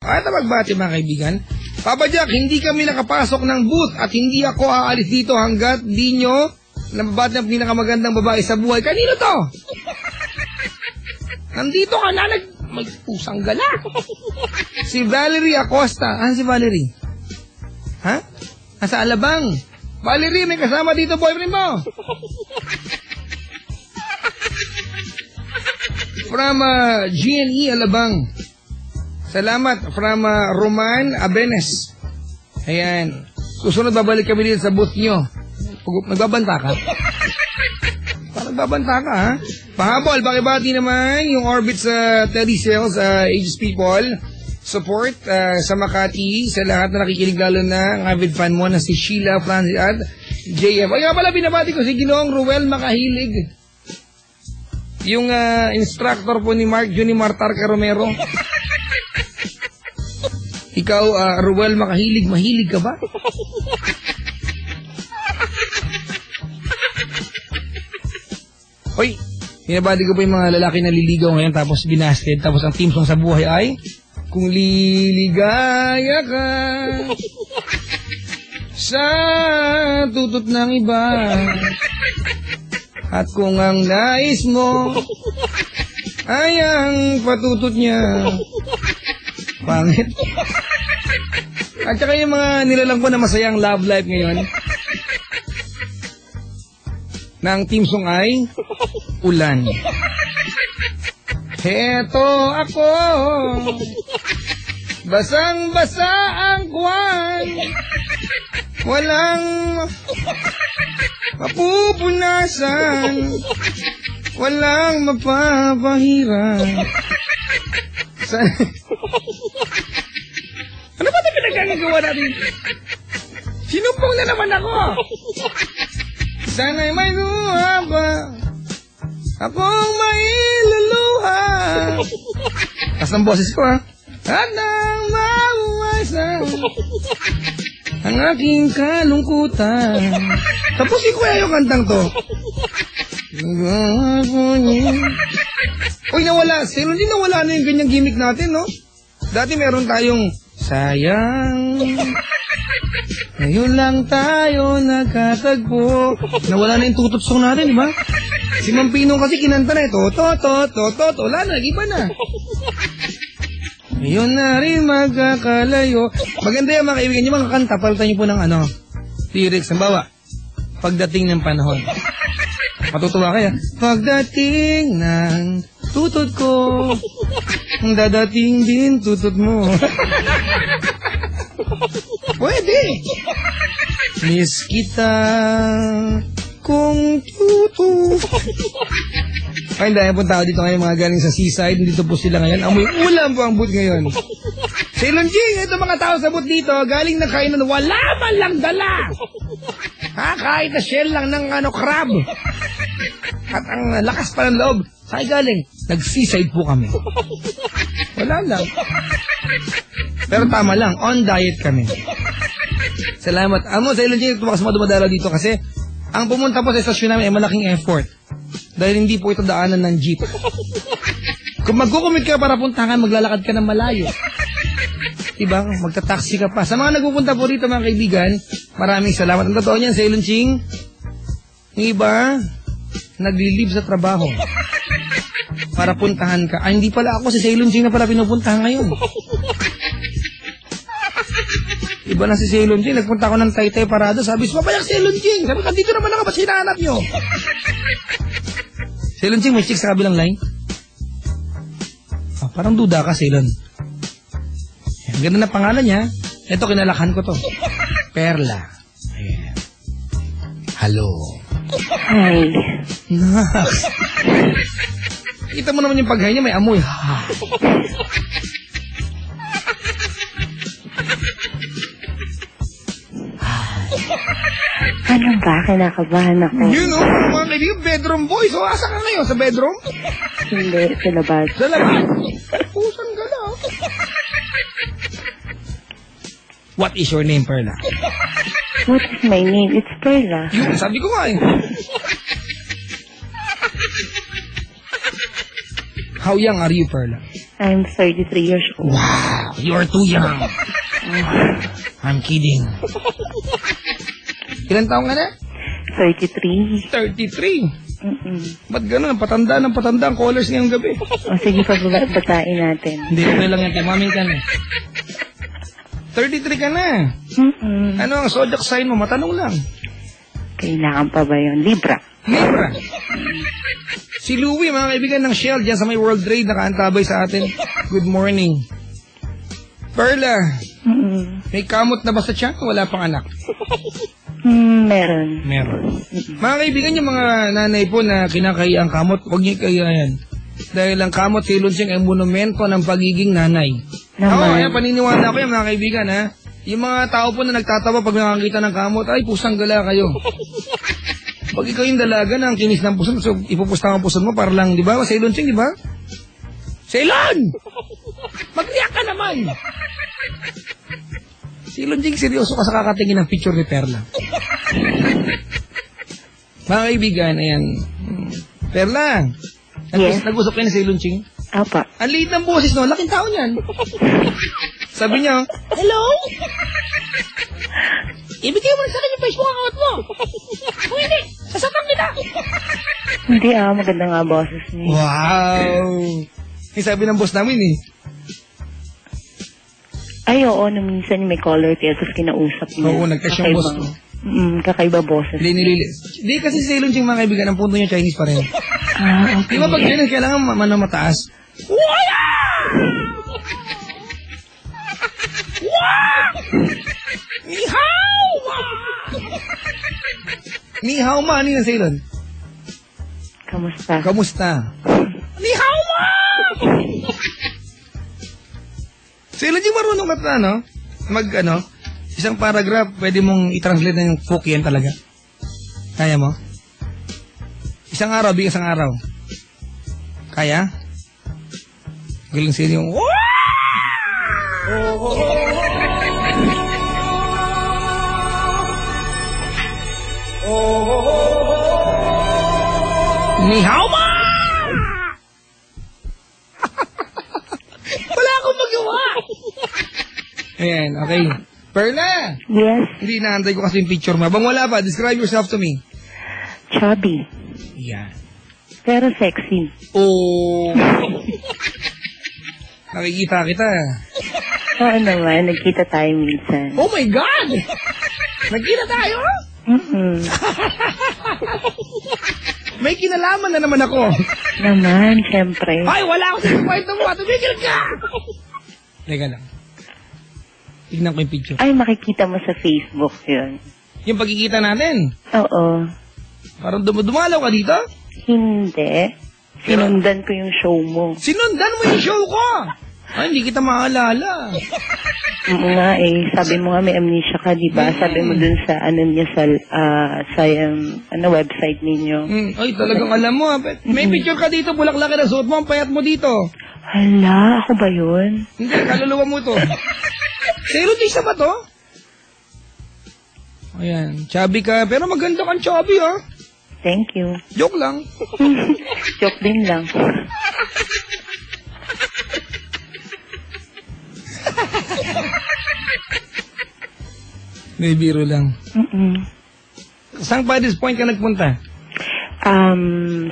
At magbati mga kaibigan. Papa Jack, hindi kami nakapasok ng booth at hindi ako aalis dito hanggat di nyo nababati ng pinakamagandang babae sa buhay. Kanino to? Nandito ka na, may pusang gala. Si Valerie Acosta. Si Valerie? Ha? Nasa Alabang. Valerie, may kasama dito boyfriend mo. From GNE Alabang. Salamat. From Roman Abenes. Ayan. Susunod babalik kami dito sa booth nyo. Nagbabanta ka? Parang nagbabanta ka, ha? Pahabol, bakibati naman yung Orbit sa telesales, Aegis People. Support sa Makati, sa lahat na nakikinig, lalo na ang avid fan mo na si Sheila, Francis at JM. Ay nga pala, binabati ko si Ginoong Ruel Makahilig. Yung instructor po ni Mark Junimar Tarca Romero. Ikaw, Ruel Makahilig, mahilig ka ba? Hoy, binabati ko po yung mga lalaki na liligaw ngayon tapos binasted, tapos ang team song sa buhay ay kung liligaya ka sa tutot ng iba at kung ang nais mo ay ang patutot niya. Pangit. At saka yung mga nilalang ko na masayang love life ngayon ng team song ay Ulan. Heto ako, basang-basa ang kwan, walang mapupunasan, walang mapapahirap. Ano ba ito pinagkagagawa natin? Sinumpong na naman ako. Sana'y may luha ba akong mailuluha. Tas ang boses ko, ha? At nang mauwasan ang aking kalungkutan. Tapusin ko kaya yung kantang to. Uy, nawala. Sino din nawala na yung ganyang gimmick natin, no? Dati meron tayong sayang, ngayon lang tayo nagkatagpo. Nawala na yung tutot song natin, di ba? Si Mang Pinong kasi kinanta na ito. Wala na, iba na. Ngayon na rin magkakalayo. Maganda yan mga kaibigan, yung mga kanta, palitan nyo po ng lyrics. Halimbawa, pagdating ng panahon. Matutuwa kaya. Pagdating ng tutot ko, dadating din tutot mo. Pwede. Miss kita kung tuto. Ay, dahil po tao dito ngayon mga galing sa seaside. Dito po sila ngayon. Amoy ulam po ang boot ngayon. Sailor Jing, ito mga tao sa boot dito, galing na kainan, wala man lang dala. Kahit na shell lang ng crab. At ang lakas pa ng loob. Saan galing? Nag-seaside po kami. Wala lang. Pero tama lang, on diet kami. Salamat. Sailor Jing, tumakas mo dumadala dito kasi ang pumunta po sa estasyon namin ay malaking effort. Dahil hindi po ito daanan ng jeep. Kung magkukumit ka para puntahan, maglalakad ka ng malayo. Diba? Magta-taxi ka pa. Sa mga nagpupunta po rito mga kaibigan, maraming salamat. Ang totoo niyan, Sailor Ching, yung iba, nagli-leave sa trabaho para puntahan ka. Hindi pala ako si Sailor Ching na pala pinupuntahan ngayon. Iba na si Sailor Ching. Nagpunta ako ng Taytay Parado. Sabi, sumabayak Sailor Ching. Sabi ka, dito naman ako. Ba't hinahanap nyo? Sailor Ching, may chick sa kabilang line. Parang duda ka, Sailor. Ang ganda na pangalan niya. Ito, kinalakan ko to. Perla. Ayan. Hello. Hi. Kita mo naman yung paghay niya, may amoy. Ano ba? Kinakabahan ako. Yun o, mga kaibigan, bedroom boys. O, asa ka ngayon? Sa bedroom? Hindi, sa labas. Sa labas? Pusan ka na. What is your name, Perla? What is my name? It's Perla. Yun, sabi ko nga eh. How young are you, Perla? I'm 33 years old. Wow, you're too young. I'm kidding. Ilan taong ka na? 33. 33. Mm-mm. Ba't gano'n? Patanda ng patanda ang colors ngayong gabi. O sige, pagbabatain natin. Hindi, okay lang yan. Timamin ka na. 33 ka na. Mm-mm. Ano ang zodiac sign mo? Matanong lang. Kailangan pa ba yun? Libra. Libra. Si Louie, mga kaibigan ng Shell, dyan sa may World Trade, nakaantabay sa atin. Good morning. Perla, may kamot na ba sa tiyan? Wala pang anak. Meron. Mga kaibigan, yung mga nanay po na kinakaya ang kamot, huwag niyo kayayan. Dahil ang kamot, si Lunsing ay monumento ng pagiging nanay. Ako, paniniwala ko yan, mga kaibigan, ha? Yung mga tao po na nagtatawa pag nakakita ng kamot, ay, pusang gala kayo. Pag ikaw yung dalaga na ang kinis ng puson, so ipupusta ang puson mo para lang, di ba? Sa Lunsing, di ba? Ceylon! Mag-react ka naman! Si Lunjing, seryoso ka sa kakatingin ng picture ni Perla. Mga kaibigan, ayan. Perla, yes. Nag-usap kayo na si Lunjing? Apa. Ang liit ng boses, no? Laking tao niyan. Sabi niya, hello? Ibigay mo na sa akin yung Facebook account mo. Kung hindi, sasakang kita. Hindi maganda nga boses niya. Wow! Sabi ng boss namin eh. Ay, oo, nung minsan may caller kaya tapos kinausap niya. Oo, nagkas yung boss mo. Kakaiba boses. Hindi kasi si Lunjing, mga kaibigan, ang punto niya Chinese pa rin. Okay. Di ba pag Chinese, kailangan mataas? Wala! Ni hao ma! Ni hao ma, ano yung Ceylon? Kamusta? Ni hao ma! Ceylon, yung marunong ka na, no? Isang paragraph, pwede mong i-translate na yung Fukien talaga. Kaya mo? Isang araw, isang araw. Kaya? Galing sila yung... Ni hao ma! Wala akong magawa! Ayan, okay. Perla! Yes. Hindi naantay ko kasi yung picture mo. Bang wala pa, describe yourself to me. Chubby. Yan. Pero sexy. Oh! Nakikita kita. Oo naman, nagkita tayo minsan. Oh my God! Nagkita tayo? May kinalaman na naman ako. Naman, siyempre. Ay, wala ako sa kwento mo. Tumigil ka! Teka lang. Tignan ko yung picture. Ay, makikita mo sa Facebook yun. Yung pagkikita natin? Oo. Parang dumalaw ka dito? Hindi. Sinundan ko yung show mo. Sinundan mo yung show ko? Ay, hindi kita maalala. Oo nga eh. Sabi mo nga may amnesia ka, di ba? Sabi mo dun sa niya sa website ninyo. Ay, talagang alam mo. May picture ka dito, bulaklak na suot mo, ang payat mo dito. Hala, ako ba yun? Hindi, kaluluwa mo to. Pero di ba to? Ayan, chubby ka. Pero maganda kang chubby, ha? Thank you. Joke lang. Joke din lang. May biro lang. Saan pa this point ka nagpunta?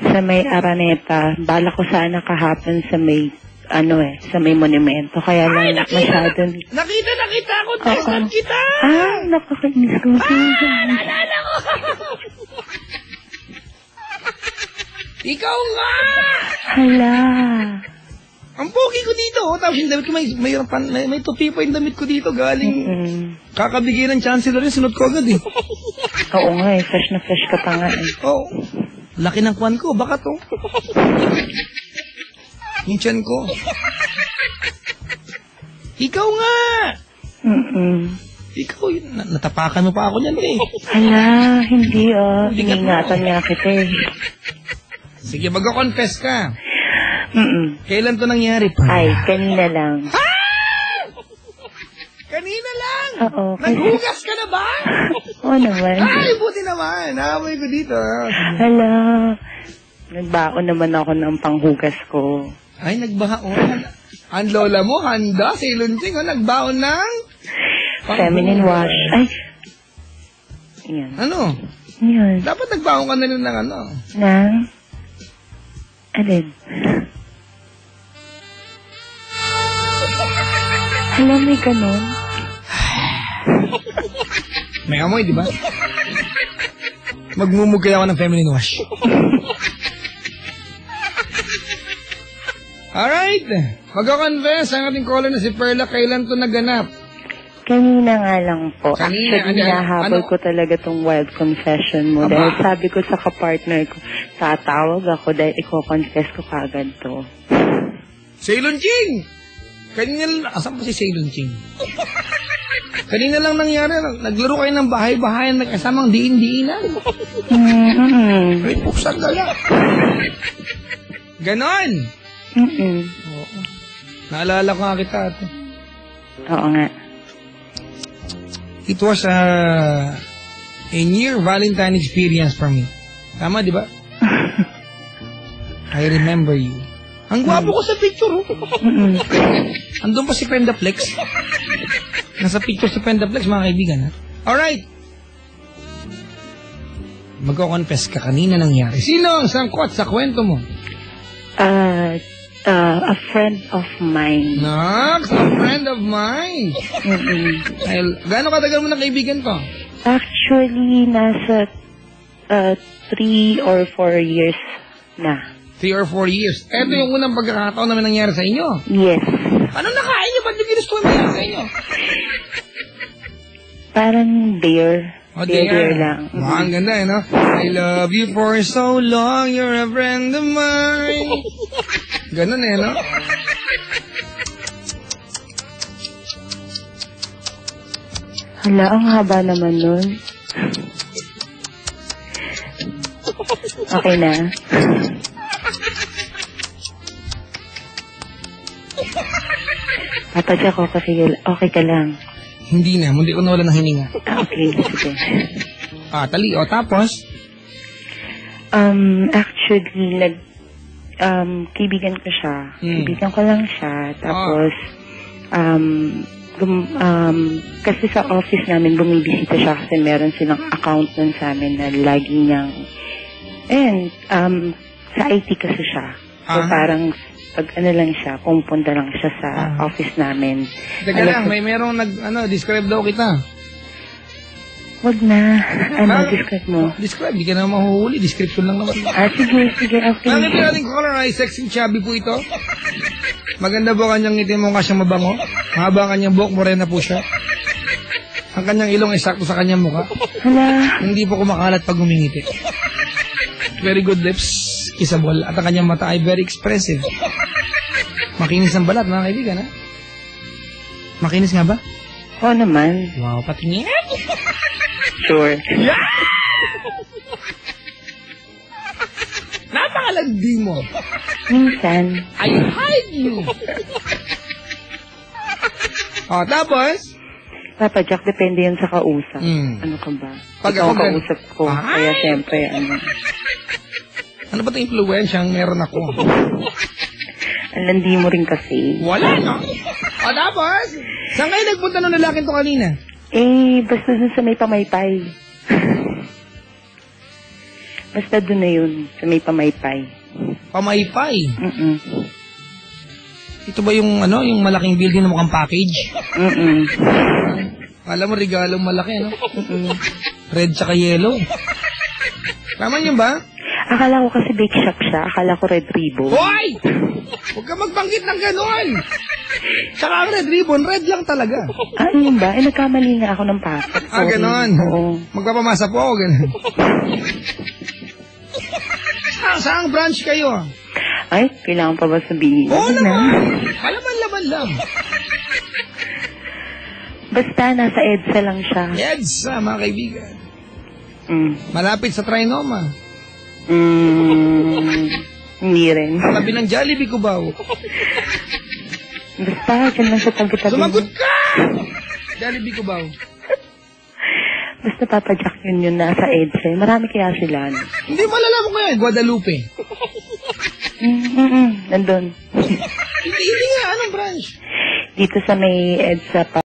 Sa may Araneta. Bala ko sana kahapon sa may sa may monumento. Kaya lang masyado. Nakita ko. Testan kita. Nakakainis ko. Naalala ko. Ikaw nga. Hala. Ang pogi ko dito. Tapos yung damit ko, may tupi pa yung damit ko dito. Galing. Kakabigay ng chancellor yung sunod ko agad eh. Oo nga eh. Fresh na fresh ka pa nga eh. Oo. Laki ng kwan ko. Baka to. Yung tiyan ko. Ikaw nga! Ikaw, natapakan mo pa ako niyan eh. Hala, hindi Iningatan nga kita eh. Sige, mag-confess ka. Kailan to nangyari pa? Ay, kanina lang. Ha? Kanina lang? Oo. Naghugas ka na ba? Oo naman. Ay, buti naman. Naamoy ko dito. Hala, nagbaon naman ako ng panghugas ko. Ay, nagbaon. Ang lola mo, handa, si Lunching, nagbaon ng... Feminine wash. Ay. Yan. Ano? Yun. Dapat nagbaon ka na rin ng ano. Nang? Alin? Alam, may ganun. May amoy, di ba? Magmumugay ako ng feminine wash. Alright. Magko-confess ang ating caller na si Perla. Kailan to naganap? Kanina nga lang po. Kanina, Actually, nahabol ko talaga tong wild confession mo. Dahil sabi ko sa kapartner ko, tatawag ako dahil i-confess ko kagad to. Sailon Ching! Kanina lang, asan pa si Sailon Ching? Kanina lang nangyari, naglaro kayo ng bahay-bahayan na kasamang diin-diinan. Ay, puksan gala. Ganon! Oo. Naalala ko nga kita. Oo nga. It was a near Valentine experience for me. Tama, di ba? I remember you. Ang gwapo ko sa picture, oh. Andun pa si Pendaflex. Nasa picture si Pendaflex, mga kaibigan, ha? Alright. Magko-confess ka, kanina nangyari. Sino ang sangkot sa kwento mo? A friend of mine. Nox, a friend of mine. Gaano katagal mo ng kaibigan ko? Actually, nasa 3 or 4 years na. 3 or 4 years. Ito yung unang pagkakataon naman nangyari sa inyo. Yes. Ano nakain niyo? Ba't yung ginusto mo nangyari sa inyo? Parang beer. Beer lang. Wow, ang ganda eh, no? I love you for so long, you're a friend of mine. Ganun eh, no? Hala, ang haba naman nun. Okay na. Papadya ko kasi okay ka lang. Hindi na, hindi ko nawala ng hininga. Okay, sige. Tali, tapos? Actually, kaibigan ko siya. Kaibigan ko lang siya. Tapos, kasi sa office namin, bumibisita siya kasi meron silang account nun sa amin na lagi niyang, sa IT kasi siya. So, parang, pag lang siya, pumunta lang siya sa office namin. Teka lang, merong describe daw kita. Wag na. Describe mo? Describe, di ka na mahuhuli. Description lang naman. Sige, okay. Ang ating caller ay sexy chubby po ito. Maganda po kanyang ngiti mo, siyang mabango. Mahaba kanyang buhok, morena po siya. Ang kanyang ilong ay sakto sa kanyang mukha. Hala. Hindi po kumakalat pag umingiti. Very good lips. Kissable. At ang kanyang mata ay very expressive. Makinis ang balat, mga kaibigan, ha? Makinis nga ba? Oo naman. Wow, patingin. Sure. Napakalagdi mo. Minsan. I hide you. Tapos? Papa Jack, depende yun sa kausap. Ano ka ba? Pag ikaw ako kausap ko. Kaya siyempre, Ano ba itong influensyang meron ako? Ang landi mo rin kasi. Wala, no? Tapos? Saan kayo nagpunta ng lalaki to kanina? Basta dun sa may pamaypay. Basta dun na yun, sa may pamaypay. Pamaypay? Ito ba yung, yung malaking building na mukhang package? Alam mo, regalong malaki, no? Red tsaka yellow. Tama niyo ba? Akala ko kasi bake shop siya. Akala ko Red Ribbon. Hoy! Huwag ka magbanggit ng gano'n! Tsaka ang Red Ribbon, red lang talaga. Yun ba? Nagkamali nga ako ng pasok. Gano'n. Oo. Magpapamasa po ako, gano'n. Saang branch kayo? Ay, kailangan pa ba sabihin? Oo naman. Malaman lang. Basta nasa EDSA lang siya. EDSA, mga kaibigan. Malapit sa Trinoma. Hindi rin. Sabi ng Jollibee Cubao. Basta, dyan lang sa tabi-tabi. Sumagot ka! Jollibee Cubao. Basta Papa Jack yun nasa EDSA. Marami kaya sila. Hindi malalaman ko yan. Guadalupe. Nandun. Hindi Hindi nga, anong branch? Dito sa may EDSA pa.